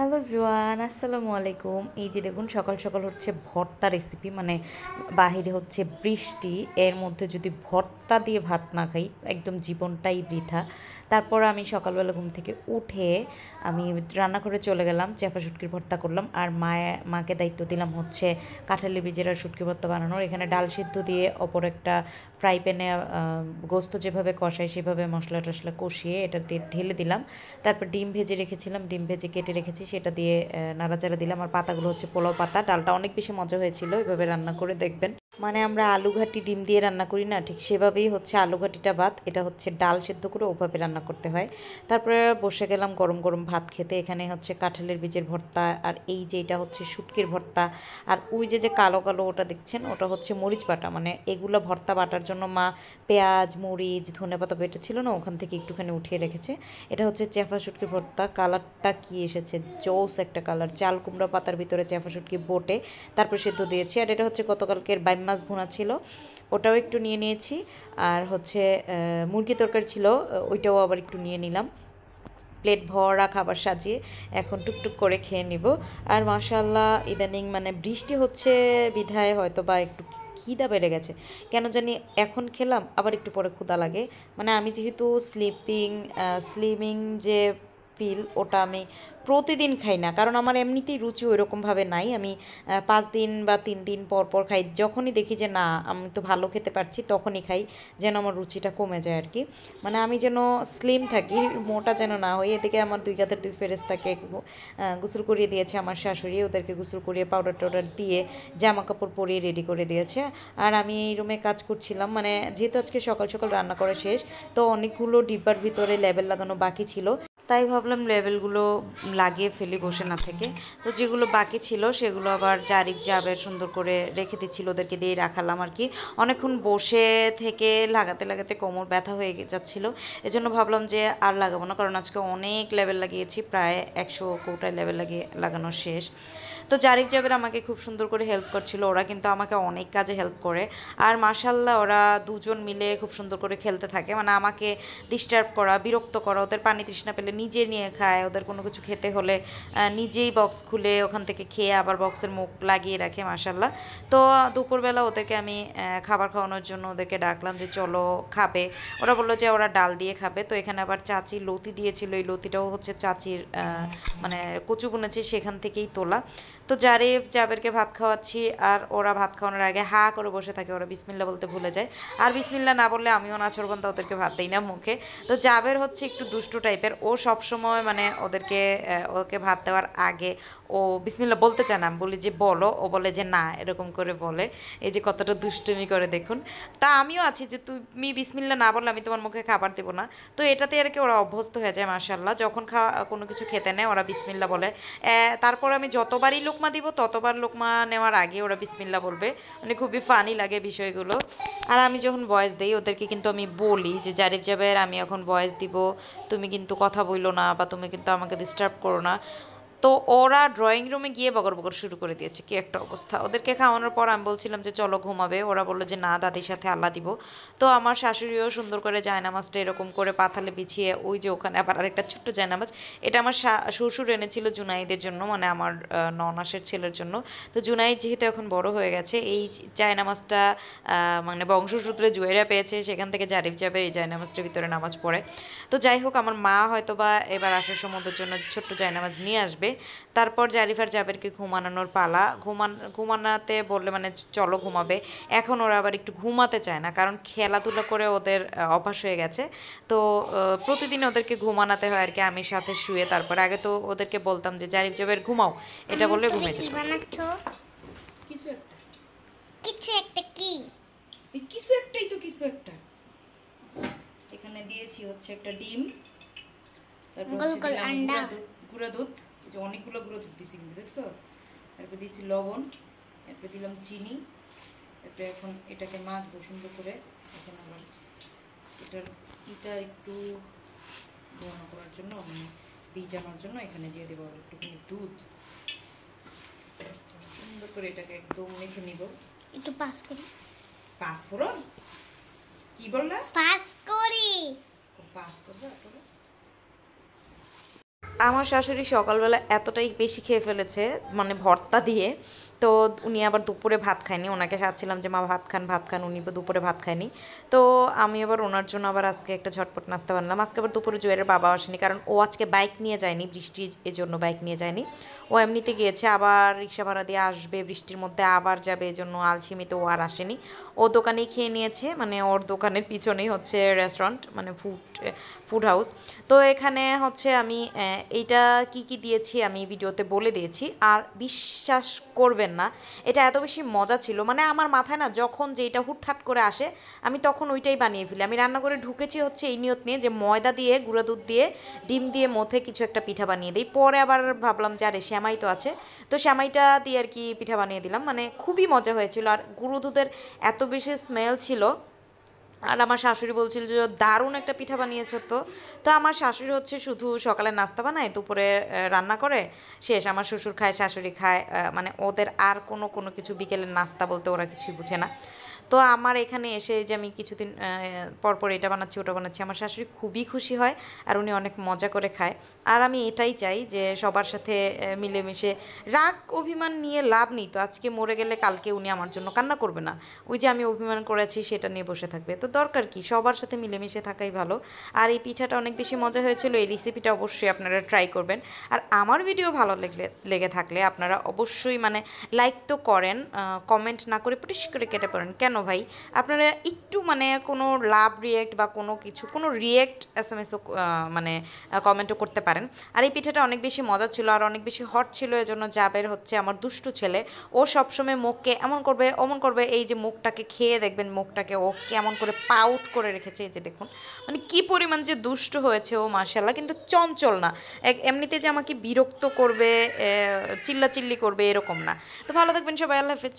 Hello everyone, আসসালামু আলাইকুম। এই যে দেখুন সকাল সকাল হচ্ছে ভর্তা রেসিপি, মানে বাহিরে হচ্ছে বৃষ্টি, এর মধ্যে যদি ভর্তা দিয়ে ভাত না খাই একদম জীবনটাই বৃথা। তারপর আমি সকালবেলা ঘুম থেকে উঠে আমি রান্না করে চলে গেলাম, চেপা শুটকির ভর্তা করলাম। আর মাকে দায়িত্ব দিলাম হচ্ছে কাঁঠালি বীজের আর শুটকি ভর্তা বানানোর। এখানে ডাল সিদ্ধ দিয়ে অপর একটা ফ্রাই প্যানে গোস্ত যেভাবে কষাই সেভাবে মশলা টশলা কষিয়ে এটা দিয়ে ঢেলে দিলাম। তারপর ডিম ভেজে রেখেছিলাম, ডিম ভেজে কেটে রেখেছি, সেটা দিয়ে নাড়াচাড়া দিলাম। আর পাতাগুলো হচ্ছে পোলাও পাতা। ডালটা অনেক বেশি মজা হয়েছিল, এভাবে রান্না করে দেখবেন। মানে আমরা আলু ঘাটি ডিম দিয়ে রান্না করি না, ঠিক সেভাবেই হচ্ছে আলু ঘাটিটা ভাত, এটা হচ্ছে ডাল সেদ্ধ করে ওভাবে রান্না করতে হয়। তারপরে বসে গেলাম গরম গরম ভাত খেতে। এখানে হচ্ছে কাঁঠালের বীজের ভর্তা, আর এই যে এটা হচ্ছে শুটকির ভর্তা। আর ওই যে যে কালো কালো ওটা দেখছেন, ওটা হচ্ছে মরিচ বাটা। মানে এগুলো ভর্তা বাটার জন্য মা পেঁয়াজ মরিচ ধনেপাতা বেটে ছিল না, ওখান থেকে একটুখানি উঠিয়ে রেখেছে। এটা হচ্ছে চেপা শুটকি ভর্তা। কালারটা কি এসেছে, জোস একটা কালার। চাল কুমড়া পাতার ভিতরে চেপা শুটকি বটে তারপর সেদ্ধ দিয়েছি। আর এটা হচ্ছে গতকালকের বাইম মাছ ভুনা ছিল, ওটাও একটু নিয়ে নিয়েছি। আর হচ্ছে মুরগি তরকারি ছিল, ওইটাও আবার একটু নিয়ে নিলাম। প্লেট ভরা খাবার সাজিয়ে এখন টুকটুক করে খেয়ে নিব। আর মাশাআল্লাহ ইদানিং মানে বৃষ্টি হচ্ছে বিধায় হয়তো বা একটু খিদা বেড়ে গেছে কেন জানি। এখন খেলাম আবার একটু পরে ক্ষুধা লাগে। মানে আমি যেহেতু স্লিমিং যে পিল, ওটা আমি প্রতিদিন খাই না, কারণ আমার এমনিতেই রুচি ওইরকমভাবে নাই। আমি 5 দিন বা 3 দিন পর পর খাই, যখনই দেখি যে না আমি তো ভালো খেতে পারছি তখনই খাই, যেন আমার রুচিটা কমে যায় আর কি। মানে আমি যেন স্লিম থাকি, মোটা যেন না হই। এদিকে আমার 2 কাঁধের 2 ফেরেস্তাকে গোসল করিয়ে দিয়েছে আমার শাশুড়ি, ওদেরকে গোসল করিয়ে পাউডার টাউডার দিয়ে জামা কাপড় পরিয়ে রেডি করে দিয়েছে। আর আমি এই রুমে কাজ করছিলাম, মানে যেহেতু আজকে সকাল সকাল রান্না করা শেষ, তো অনেকগুলো ডিব্বার ভিতরে লেবেল লাগানো বাকি ছিল, তাই ভাবলাম লেবেলগুলো লাগিয়ে ফেলি বসে না থেকে। তো যেগুলো বাকি ছিল সেগুলো আবার জারিফ জাবের সুন্দর করে রেখে দিচ্ছিল, ওদেরকে দিয়ে রাখালাম আর কি। অনেকক্ষণ বসে থেকে লাগাতে লাগাতে কোমর ব্যথা হয়ে যাচ্ছিল, এজন্য ভাবলাম যে আর লাগাবো না, কারণ আজকে অনেক লেবেল লাগিয়েছি, প্রায় 100 কৌটায় লেবেল লাগানো শেষ। তো জারিফ জাবের আমাকে খুব সুন্দর করে হেল্প করছিল, ওরা কিন্তু আমাকে অনেক কাজে হেল্প করে। আর মাশাল্লাহ ওরা দুজন মিলে খুব সুন্দর করে খেলতে থাকে, মানে আমাকে ডিস্টার্ব করা বিরক্ত করা। ওদের পানি তৃষ্ণা পেলে নিজে নিয়ে খায়, ওদের কোনো কিছু খেতে হলে নিজেই বক্স খুলে ওখান থেকে খেয়ে আবার বক্সের মুখ লাগিয়ে রাখে মাশাল্লাহ। তো দুপুরবেলা ওদেরকে আমি খাবার খাওয়ানোর জন্য ওদেরকে ডাকলাম যে চলো খাবে। ওরা বললো যে ওরা ডাল দিয়ে খাবে। তো এখানে আবার চাচি লতি দিয়েছিল, এই লতিটাও হচ্ছে চাচির মানে কচু বুনেছে সেখান থেকেই তোলা। তো জারিফ জাবেরকে ভাত খাওয়াচ্ছি, আর ওরা ভাত খাওয়ানোর আগে হা করে বসে থাকে, ওরা বিসমিল্লা বলতে ভুলে যায়। আর বিসমিল্লা না বললে আমিও নাছোড়বান্দা ওদেরকে ভাত দিই না মুখে। তো জাবের হচ্ছে একটু দুষ্টু টাইপের, ও সব সময় মানে ওদেরকে ওকে ভাত দেওয়ার আগে ও বিসমিল্লা বলতে চায় না, আমি বলি যে বলো, ও বলে যে না, এরকম করে বলে। এই যে কতটা দুষ্টুমি করে দেখুন। তা আমিও আছি যে তুমি বিসমিল্লা না বললে আমি তোমার মুখে খাবার দেবো না। তো এটাতে আর কি ওরা অভ্যস্ত হয়ে যায় মাশাল্লাহ, যখন কোনো কিছু খেতে নেয় ওরা বিসমিল্লা বলে। তারপর আমি যতবারই লোকমা দিব ততবার লোকমা নেওয়ার আগে ওরা বিসমিল্লা বলবে। মানে খুবই ফানি লাগে বিষয়গুলো। আর আমি যখন ভয়েস দিই ওদেরকে কিন্তু আমি বলি যে জারিফ জাবের আমি এখন ভয়েস দিব, তুমি কিন্তু কথা বইলো না বা তুমি কিন্তু আমাকে ডিস্টার্ব করো না। তো ওরা ড্রয়িং রুমে গিয়ে বকর বকর শুরু করে দিয়েছে, কি একটা অবস্থা। ওদেরকে খাওয়ানোর পর আমি বলছিলাম যে চলো ঘুমাবে, ওরা বললো যে না দাদির সাথে আল্লাহ দিব। তো আমার শাশুড়িও সুন্দর করে জায়নামাজটা এরকম করে পাথালে বিছিয়ে, ওই যে ওখানে আবার আরেকটা ছোট্ট জায়নামাজ, এটা আমার শ্বশুর এনেছিল জুনাইদের জন্য, মানে আমার ননাসের ছেলের জন্য। তো জুনাইদ যেহেতু এখন বড় হয়ে গেছে, এই জায়নামাজটা মানে বংশসূত্রে জুয়েরা পেয়েছে, সেখান থেকে জারিফ যাবে এই জায়নামাজটার ভিতরে নামাজ পড়ে। তো যাই হোক, আমার মা হয়তো বা এবার আসার সময় ওদের জন্য ছোট্ট জায়নামাজ নিয়ে আসবে। তারপর জারিফার জাবেরকে ঘুমানোর পালা। ঘুমানাতে বললে মানে চলো ঘুমাবে। এখন ওরা আবার একটু ঘুমাতে চায় না, কারণ খেলাধুলা করে ওদের অভ্যাস হয়ে গেছে। তো প্রতিদিন ওদেরকে ঘুমানাতে হয় আর কি, আমি সাথে শুয়ে। তারপর আগে তো ওদেরকে বলতাম যে জারিফ জাবের ঘুমাও, এটা বললে ঘুমিয়ে যেত। কিছু একটা, কিছু একটা কি, কিছু একটাই তো কিছু একটা। এখানে দিয়েছি হচ্ছে একটা ডিম, তারপর গুঁড়া দুধ, যে অনেকগুলো গুঁড়ো দুধ দিছি কিন্তু দেখছো। তারপর দিয়েছি লবণ, তারপর দিলাম চিনি। তারপরে এখন এটাকে মাখবো সুন্দর করে। এখন আবার এটা একটু ঘন করার জন্য, মানে ভিজানোর জন্য এখানে দিয়ে দেবো একটুখানি দুধ। সুন্দর করে এটাকে একদম মেখে নিব। একটু পাস করি। পাঁচফোড়ন কি বললা? পাস করি। পাস করবো। আমার শাশুড়ি সকালবেলা এতটাই বেশি খেয়ে ফেলেছে মানে ভর্তা দিয়ে, তো উনি আবার দুপুরে ভাত খায়নি। ওনাকে চাচ্ছিলাম যে মা ভাত খান, উনি দুপুরে ভাত খায়নি। তো আমি আবার ওনার জন্য আবার আজকে একটা ঝটপট নাস্তা বানালাম। আজকে আবার দুপুরে জুয়েলের বাবা আসেনি, কারণ ও আজকে বাইক নিয়ে যায়নি, বৃষ্টি এর জন্য বাইক নিয়ে যায়নি। ও এমনিতে গিয়েছে, আবার রিক্সা ভাড়া দিয়ে আসবে, বৃষ্টির মধ্যে আবার যাবে, এই জন্য আলসেমিতে ও আর আসেনি। ও দোকানেই খেয়ে নিয়েছে, মানে ওর দোকানের পিছনেই হচ্ছে রেস্টুরেন্ট, মানে ফুড হাউস। তো এখানে হচ্ছে আমি এইটা কি কি দিয়েছি আমি ভিডিওতে বলে দিয়েছি। আর বিশ্বাস করবেন না, এটা এত বেশি মজা ছিল, মানে আমার মাথায় না যখন যেটা হুটহাট করে আসে আমি তখন ওইটাই বানিয়ে ফেলি। আমি রান্না করে ঢুকেছি হচ্ছে এই নিয়ত নিয়ে যে ময়দা দিয়ে, গুঁড়া দুধ দিয়ে, ডিম দিয়ে মথে কিছু একটা পিঠা বানিয়ে দিই। পরে আবার ভাবলাম যে আরে সেমাই তো আছে, তো সেমাইটা দিয়ে আর কি পিঠা বানিয়ে দিলাম। মানে খুবই মজা হয়েছিল, আর গুঁড়ো দুধের এত বেশি স্মেল ছিল। আর আমার শাশুড়ি বলছিল যে দারুণ একটা পিঠা বানিয়েছো। তো তো আমার শাশুড়ি হচ্ছে শুধু সকালে নাস্তা বানায়, দুপুরে রান্না করে, শেষ। আমার শ্বশুর খায়, শাশুড়ি খায়, মানে ওদের আর কোনো কোনো কিছু বিকেলের নাস্তা বলতে ওরা কিছুই বুঝে না। তো আমার এখানে এসে যে আমি কিছুদিন পর পর এটা বানাচ্ছি ওটা বানাচ্ছি, আমার শাশুড়ি খুবই খুশি হয়, আর উনি অনেক মজা করে খায়। আর আমি এটাই চাই যে সবার সাথে মিলেমিশে, রাগ অভিমান নিয়ে লাভ নেই। তো আজকে মরে গেলে কালকে উনি আমার জন্য কান্না করবে না, ওই যে আমি অভিমান করেছি সেটা নিয়ে বসে থাকবে। তো দরকার কি, সবার সাথে মিলেমিশে থাকাই ভালো। আর এই পিঠাটা অনেক বেশি মজা হয়েছিল, এই রেসিপিটা অবশ্যই আপনারা ট্রাই করবেন। আর আমার ভিডিও ভালো লেগে থাকলে আপনারা অবশ্যই মানে লাইক তো করেন, কমেন্ট না করে পটিশ করে কেটে পড়েন। কেন ভাই, আপনারা একটু মানে কোনো লাভ রিয়েক্ট বা কোনো কিছু, কোনো রিয়েক্ট এসএমএসও মানে কমেন্টও করতে পারেন। আর এই পিঠাটা অনেক বেশি মজা ছিল আর অনেক বেশি হট ছিল, এজন্য জাবের হচ্ছে আমার দুষ্টু ছেলে, ও সবসময় মুখকে এমন করবে অমন করবে, এই যে মুখটাকে খেয়ে দেখবেন, মুখটাকে ও কেমন করে পাউট করে রেখেছে, এই যে দেখুন, মানে কি পরিমাণ যে দুষ্ট হয়েছে ও, মাশাআল্লাহ। কিন্তু চঞ্চল না, এমনিতে যে আমাকে বিরক্ত করবে, চিল্লাচিল্লি করবে এরকম না। তো ভালো থাকবেন সবাই, আল্লাহ হাফেজ।